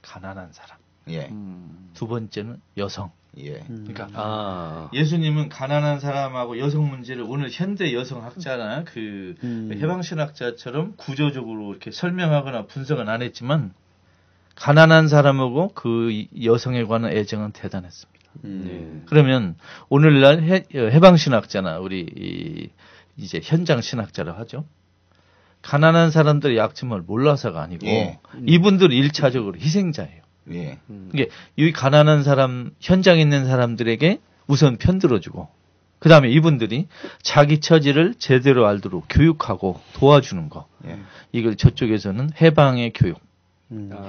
가난한 사람, 예. 두 번째는 여성. 예. 그러니까 예수님은 가난한 사람하고 여성 문제를 오늘 현대 여성 학자나 그 해방신학자처럼 구조적으로 이렇게 설명하거나 분석은 안 했지만 가난한 사람하고 그 여성에 관한 애정은 대단했습니다. 그러면 오늘날 해방신학자나 우리 이제 현장 신학자라고 하죠. 가난한 사람들의 약점을 몰라서가 아니고 예. 이분들 1차적으로 희생자예요. 예. 이게 이 가난한 사람 현장에 있는 사람들에게 우선 편들어주고 그 다음에 이분들이 자기 처지를 제대로 알도록 교육하고 도와주는 거. 예. 이걸 저쪽에서는 해방의 교육,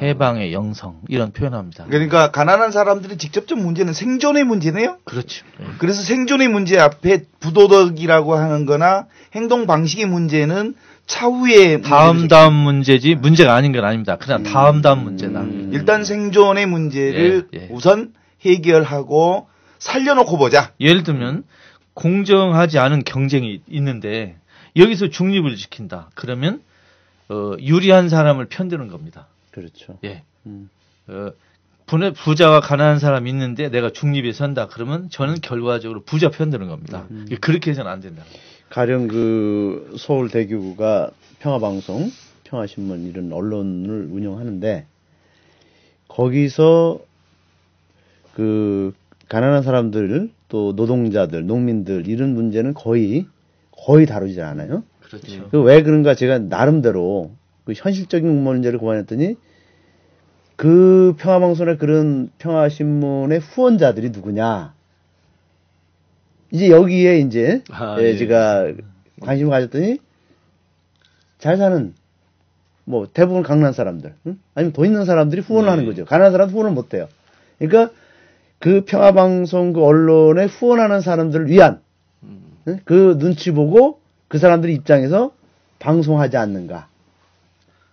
해방의 영성 이런 표현합니다. 그러니까 가난한 사람들의 직접적 문제는 생존의 문제네요. 그렇죠. 예. 그래서 생존의 문제 앞에 부도덕이라고 하는 거나 행동 방식의 문제는 차후에 다음 문제지 문제가 아닌 건 아닙니다. 그냥 다음 문제다. 일단 생존의 문제를 예, 예. 우선 해결하고 살려놓고 보자. 예를 들면 공정하지 않은 경쟁이 있는데 여기서 중립을 지킨다. 그러면 유리한 사람을 편드는 겁니다. 그렇죠. 예. 부자와 가난한 사람이 있는데 내가 중립에 선다. 그러면 저는 결과적으로 부자 편드는 겁니다. 그렇게 해서는 안 된다. 가령 그 서울대교구가 평화방송, 평화신문 이런 언론을 운영하는데 거기서 그 가난한 사람들 또 노동자들, 농민들 이런 문제는 거의 다루지 않아요. 그렇죠. 그 왜 그런가 제가 나름대로 그 현실적인 문제를 고안했더니 그 평화방송의 그런 평화신문의 후원자들이 누구냐. 이제 여기에 이제 제가 관심을 가졌더니 잘 사는 뭐 대부분 강남 사람들, 아니면 돈 있는 사람들이 후원을 하는 거죠. 가난한 사람 후원을 못 해요. 그러니까 그 평화방송 그 언론에 후원하는 사람들을 위한 그 눈치 보고 그 사람들 입장에서 방송하지 않는가.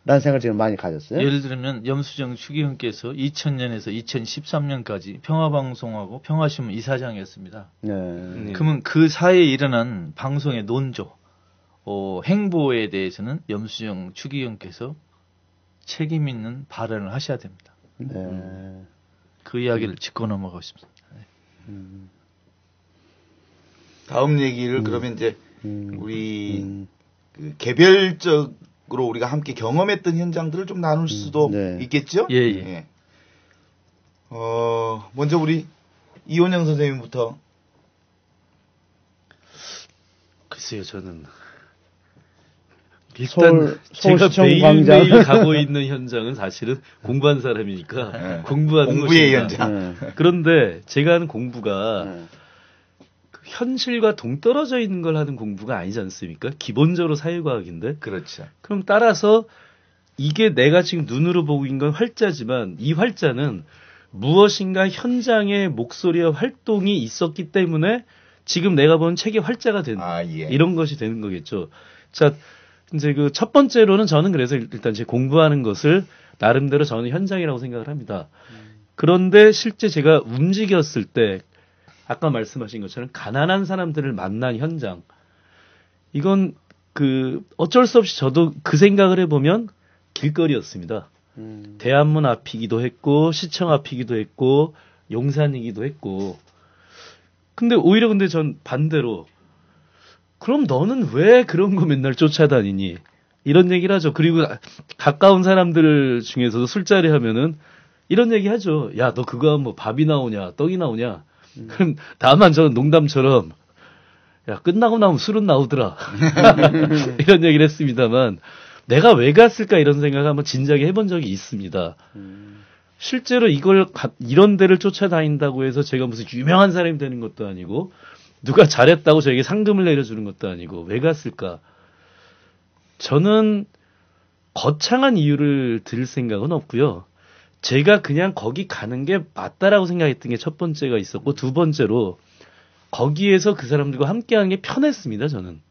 라는 생각을 지금 많이 가졌어요. 예를 들면 염수정 추기훈께서 2000년에서 2013년까지 평화방송하고 평화신문 이사장이었습니다. 네. 그러면 그 사이에 일어난 방송의 논조, 행보에 대해서는 염수정 추기훈께서 책임 있는 발언을 하셔야 됩니다. 네. 그 이야기를 짚고 넘어가고 싶습니다. 다음 얘기를 그러면 이제 우리 그 개별적으로 우리가 함께 경험했던 현장들을 좀 나눌 수도 네. 있겠죠? 예. 먼저 우리 이원영 선생님부터. 글쎄요, 저는 서울 제가 시청 매일매일 광장. 가고 있는 현장은 사실은 공부한 사람이니까 네. 공부하는 공부의 것입니다. 현장. 그런데 제가 하는 공부가 네. 현실과 동떨어져 있는 걸 하는 공부가 아니지 않습니까? 기본적으로 사회과학인데. 그렇죠. 그럼 따라서 이게 내가 지금 눈으로 보고 있는 건 활자지만 이 활자는 무엇인가 현장의 목소리와 활동이 있었기 때문에 지금 내가 본 책의 활자가 된 예. 이런 것이 되는 거겠죠. 자, 이제 그 첫 번째로는 저는 그래서 일단 제 공부하는 것을 나름대로 저는 현장이라고 생각을 합니다. 그런데 실제 제가 움직였을 때 아까 말씀하신 것처럼 가난한 사람들을 만난 현장. 이건 어쩔 수 없이 저도 그 생각을 해보면 길거리였습니다. 대한문 앞이기도 했고, 시청 앞이기도 했고, 용산이기도 했고. 근데 오히려 전 반대로, 그럼 너는 왜 그런 거 맨날 쫓아다니니? 이런 얘기를 하죠. 그리고 가까운 사람들 중에서도 술자리 하면은 이런 얘기 하죠. 야, 너 그거 하면 뭐 밥이 나오냐, 떡이 나오냐. 그럼 다만 저는 농담처럼, 야, 끝나고 나면 술은 나오더라. 이런 얘기를 했습니다만, 내가 왜 갔을까 이런 생각을 한번 진작에 해본 적이 있습니다. 실제로 이런 데를 쫓아다닌다고 해서 제가 무슨 유명한 사람이 되는 것도 아니고, 누가 잘했다고 저에게 상금을 내려주는 것도 아니고, 왜 갔을까? 저는 거창한 이유를 들 생각은 없고요. 제가 그냥 거기 가는 게 맞다라고 생각했던 게 첫 번째가 있었고, 두 번째로, 거기에서 그 사람들과 함께하는 게 편했습니다, 저는.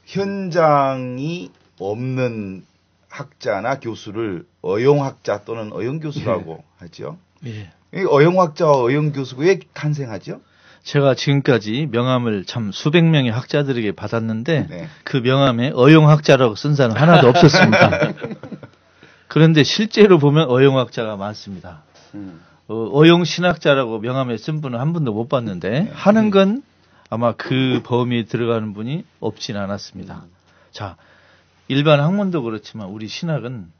현장이 없는 학자나 교수를 어용학자 또는 어용교수라고 하죠. 예. 이 어용학자와 어용교수가 왜 탄생하죠? 제가 지금까지 명함을 참 수백 명의 학자들에게 받았는데 네. 그 명함에 어용학자라고 쓴 사람 하나도 없었습니다. 그런데 실제로 보면 어용학자가 많습니다. 어용신학자라고 명함에 쓴 분은 한 분도 못 봤는데 하는 건 아마 그 범위에 들어가는 분이 없진 않았습니다. 자, 일반 학문도 그렇지만 우리 신학은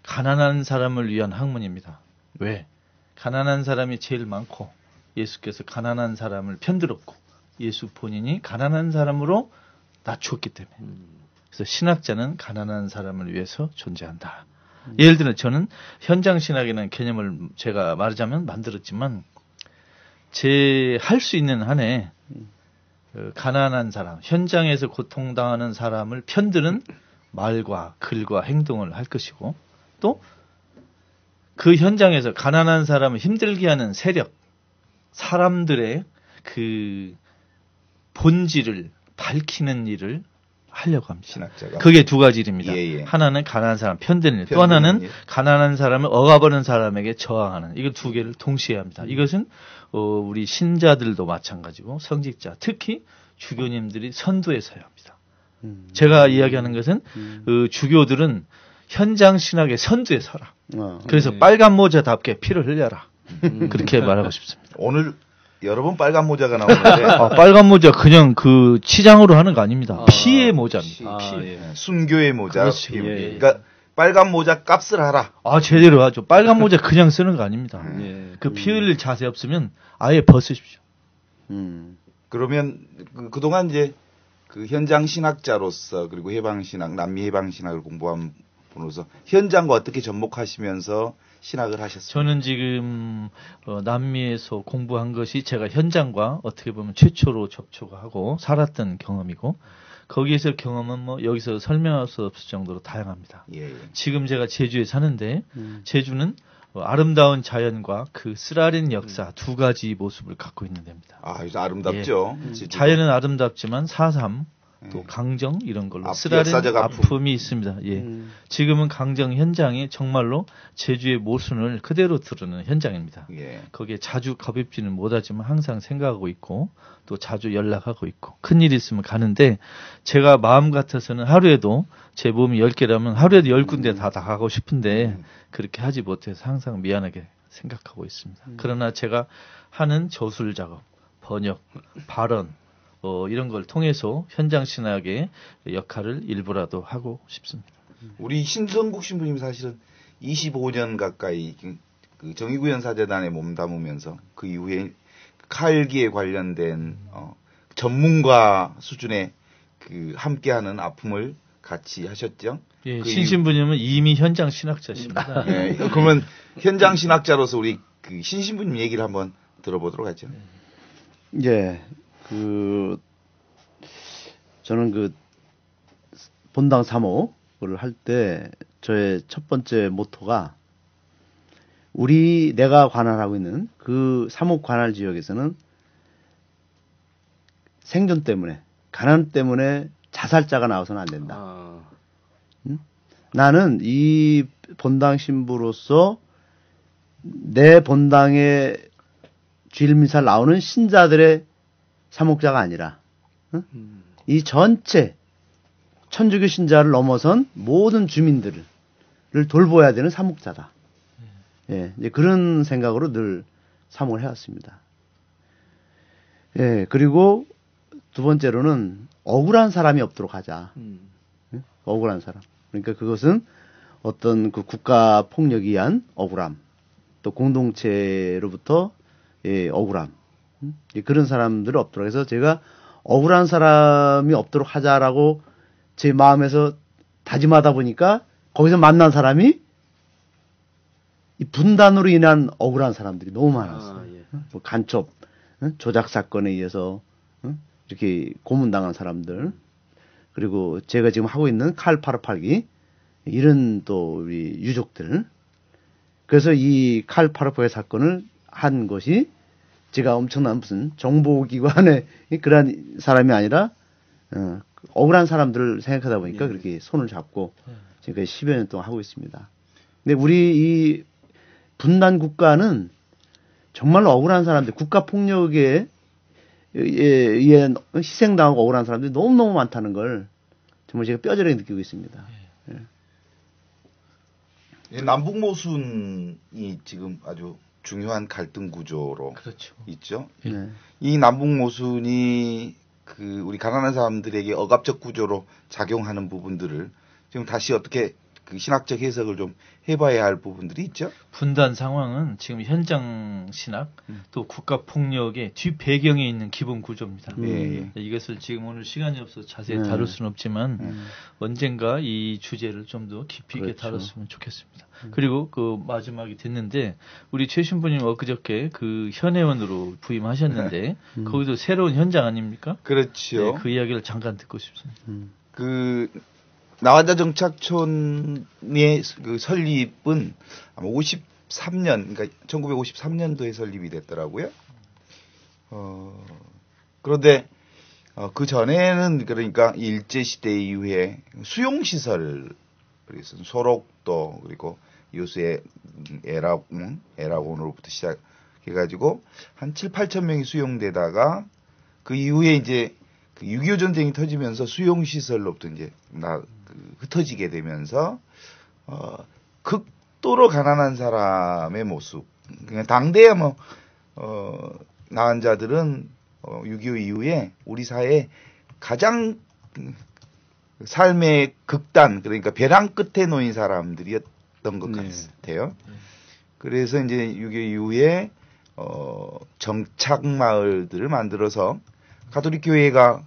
가난한 사람을 위한 학문입니다. 왜? 가난한 사람이 제일 많고 예수께서 가난한 사람을 편들었고 예수 본인이 가난한 사람으로 낮추었기 때문에 그래서 신학자는 가난한 사람을 위해서 존재한다. 예를 들어 저는 현장 신학이라는 개념을 제가 말하자면 만들었지만 제 할 수 있는 한에 가난한 사람, 현장에서 고통당하는 사람을 편드는 말과 글과 행동을 할 것이고 또 그 현장에서 가난한 사람을 힘들게 하는 세력, 사람들의 그 본질을 밝히는 일을 하려고 합니다. 신학자가. 그게 두 가지 일입니다. 예, 예. 하나는 가난한 사람 편드는 일, 또 편드는 하나는 일. 가난한 사람을 억압하는 사람에게 저항하는 이거 두 개를 동시에 합니다. 이것은 우리 신자들도 마찬가지고 성직자, 특히 주교님들이 선두에 서야 합니다. 제가 이야기하는 것은 주교들은 현장 신학의 선두에 서라. 그래서 빨간 모자답게 피를 흘려라. 그렇게 말하고 싶습니다. 오늘 여러 번 빨간 모자가 나오는데 빨간 모자 그냥 그 치장으로 하는 거 아닙니다. 피의 모자입니다. 피. 예. 순교의 모자. 그렇죠. 피. 예. 그러니까 빨간 모자 값을 하라. 제대로 하죠. 빨간 모자 그냥 쓰는 거 아닙니다. 예. 그 피 흘릴 자세 없으면 아예 벗으십시오. 그러면 그동안 이제 그 현장 신학자로서 그리고 해방신학, 남미 해방신학을 공부한 분으로서 현장과 어떻게 접목하시면서 신학을 하셨습니까? 저는 지금 남미에서 공부한 것이 제가 현장과 어떻게 보면 최초로 접촉하고 살았던 경험이고 거기에서 경험은 뭐 여기서 설명할 수 없을 정도로 다양합니다. 예. 지금 제가 제주에 사는데 제주는 아름다운 자연과 그 쓰라린 역사 두 가지 모습을 갖고 있는 데입니다. 요즘 아름답죠. 자연은 아름답지만 4.3 또 강정 이런 걸로 쓰라린 역사적 아픔이 있습니다. 예. 지금은 강정 현장이 정말로 제주의 모순을 그대로 드러내는 현장입니다. 예. 거기에 자주 가뵙지는 못하지만 항상 생각하고 있고 또 자주 연락하고 있고 큰일 있으면 가는데 제가 마음 같아서는 하루에도 제 몸이 10개라면 하루에도 10군데 다 가고 싶은데 그렇게 하지 못해서 항상 미안하게 생각하고 있습니다. 그러나 제가 하는 저술 작업, 번역, 발언 이런 걸 통해서 현장 신학의 역할을 일부라도 하고 싶습니다. 우리 신성국 신부님이 사실은 25년 가까이 그 정의구현 사재단에 몸담으면서 그 이후에 칼기에 관련된 전문가 수준의 그 함께하는 아픔을 같이 하셨죠. 예, 그 신신부님은 이미 현장 신학자십니다. 예, 그러면 현장 신학자로서 우리 그 신신부님 얘기를 한번 들어보도록 하죠. 예, 저는 본당 3호를 할 때 저의 첫 번째 모토가 내가 관할하고 있는 그 3호 관할 지역에서는 생존 때문에, 가난 때문에 자살자가 나와서는 안 된다. 나는 이 본당 신부로서 내 본당에 주일미사를 나오는 신자들의 사목자가 아니라 이 전체 천주교 신자를 넘어선 모든 주민들을 돌보아야 되는 사목자다. 예, 이제 그런 생각으로 늘 사목을 해왔습니다. 예, 그리고 두 번째로는 억울한 사람이 없도록 하자. 예? 억울한 사람. 그러니까 그것은 어떤 그 국가 폭력에 의한 억울함, 또 공동체로부터 예, 억울함. 예, 그런 사람들이 없도록 해서 제가 억울한 사람이 없도록 하자라고 제 마음에서 다짐하다 보니까 거기서 만난 사람이 이 분단으로 인한 억울한 사람들이 너무 많았어요. 예. 뭐 간첩, 조작 사건에 의해서 이렇게 고문당한 사람들, 그리고 제가 지금 하고 있는 칼 858기 이런 또 우리 유족들. 그래서 이 칼 858기 사건을 한 것이 제가 엄청난 무슨 정보기관의 그러한 사람이 아니라 억울한 사람들을 생각하다 보니까 그렇게 손을 잡고 지금까지 10여 년 동안 하고 있습니다. 근데 우리 이 분단 국가는 정말 억울한 사람들, 국가 폭력에 의해 희생당하고 억울한 사람들이 너무너무 많다는 걸 정말 제가 뼈저리게 느끼고 있습니다. 남북 모순이 지금 아주 중요한 갈등 구조로 그렇죠. 있죠. 네. 이 남북 모순이 그 우리 가난한 사람들에게 억압적 구조로 작용하는 부분들을 지금 다시 어떻게 그 신학적 해석을 좀 해봐야 할 부분들이 있죠. 분단 상황은 지금 현장 신학 또 국가 폭력의 뒷 배경에 있는 기본 구조입니다. 예. 이것을 지금 오늘 시간이 없어서 자세히 다룰 수는 없지만 언젠가 이 주제를 좀 더 깊이 있게 그렇죠. 다뤘으면 좋겠습니다. 그리고 그 마지막이 됐는데 우리 최 신부님 엊그저께 그 현회원으로 부임하셨는데 거기도 새로운 현장 아닙니까? 그렇죠. 네, 그 이야기를 잠깐 듣고 싶습니다. 그 나환자 정착촌의 그 설립은 아마 53년, 그러니까 1953년도에 설립이 됐더라고요. 그런데 그 전에는 그러니까 일제 시대 이후에 수용 시설을 그래서 소록도 그리고 요새 에라곤으로부터 시작해가지고 한 7, 8천 명이 수용되다가 그 이후에 이제 그 6.25 전쟁이 터지면서 수용 시설로부터 이제 흩어지게 되면서 극도로 가난한 사람의 모습. 그냥 당대에 뭐 나은 자들은 6.25 이후에 우리 사회에 가장 삶의 극단, 그러니까 벼랑 끝에 놓인 사람들이었던 것 같아요. 그래서 이제 6.25 이후에 정착 마을들을 만들어서 가톨릭 교회가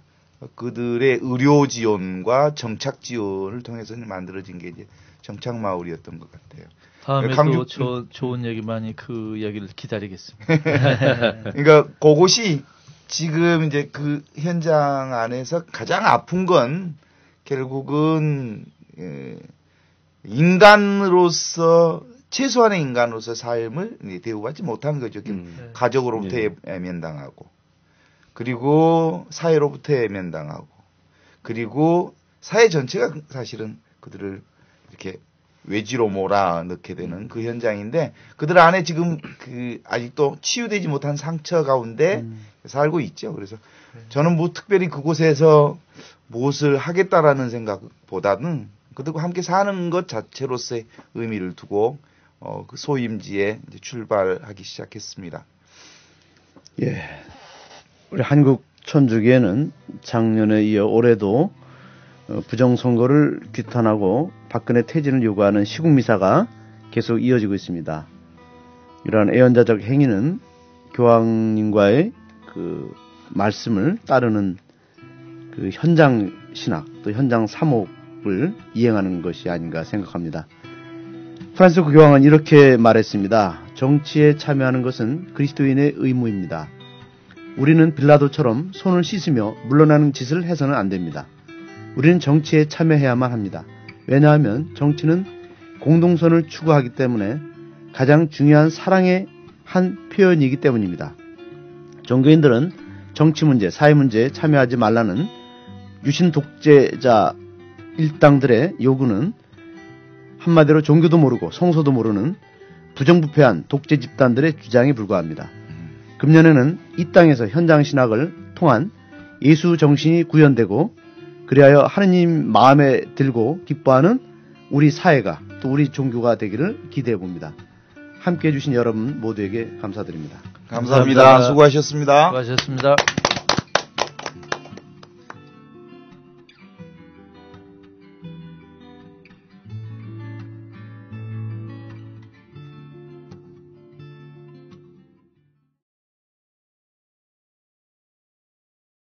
그들의 의료 지원과 정착 지원을 통해서 만들어진 게 이제 정착 마을이었던 것 같아요. 다음에 또 좋은 얘기 많이 그 이야기를 기다리겠습니다. 그러니까 그것이 지금 이제 그 현장 안에서 가장 아픈 건 결국은 인간으로서 최소한의 인간으로서 삶을 대우받지 못한 거죠. 가족으로부터 애면당하고, 그리고 사회로부터 애면당하고, 그리고 사회 전체가 사실은 그들을 이렇게 외지로 몰아넣게 되는 그 현장인데, 그들 안에 지금 그 아직도 치유되지 못한 상처 가운데 살고 있죠. 그래서 저는 뭐 특별히 그곳에서 무엇을 하겠다라는 생각보다는 그들과 함께 사는 것 자체로서의 의미를 두고 그 소임지에 이제 출발하기 시작했습니다. 예. 우리 한국 천주교회는 작년에 이어 올해도 부정선거를 규탄하고 박근혜 퇴진을 요구하는 시국미사가 계속 이어지고 있습니다. 이러한 애연자적 행위는 교황님과의 그 말씀을 따르는 그 현장 신학 또 현장 사목을 이행하는 것이 아닌가 생각합니다. 프란시스코 교황은 이렇게 말했습니다. 정치에 참여하는 것은 그리스도인의 의무입니다. 우리는 빌라도처럼 손을 씻으며 물러나는 짓을 해서는 안 됩니다. 우리는 정치에 참여해야만 합니다. 왜냐하면 정치는 공동선을 추구하기 때문에 가장 중요한 사랑의 한 표현이기 때문입니다. 종교인들은 정치 문제, 사회 문제에 참여하지 말라는 유신 독재자 일당들의 요구는 한마디로 종교도 모르고 성서도 모르는 부정부패한 독재 집단들의 주장에 불과합니다. 금년에는 이 땅에서 현장 신학을 통한 예수 정신이 구현되고 그리하여 하느님 마음에 들고 기뻐하는 우리 사회가 또 우리 종교가 되기를 기대해 봅니다. 함께해 주신 여러분 모두에게 감사드립니다. 감사합니다. 수고하셨습니다. 수고하셨습니다.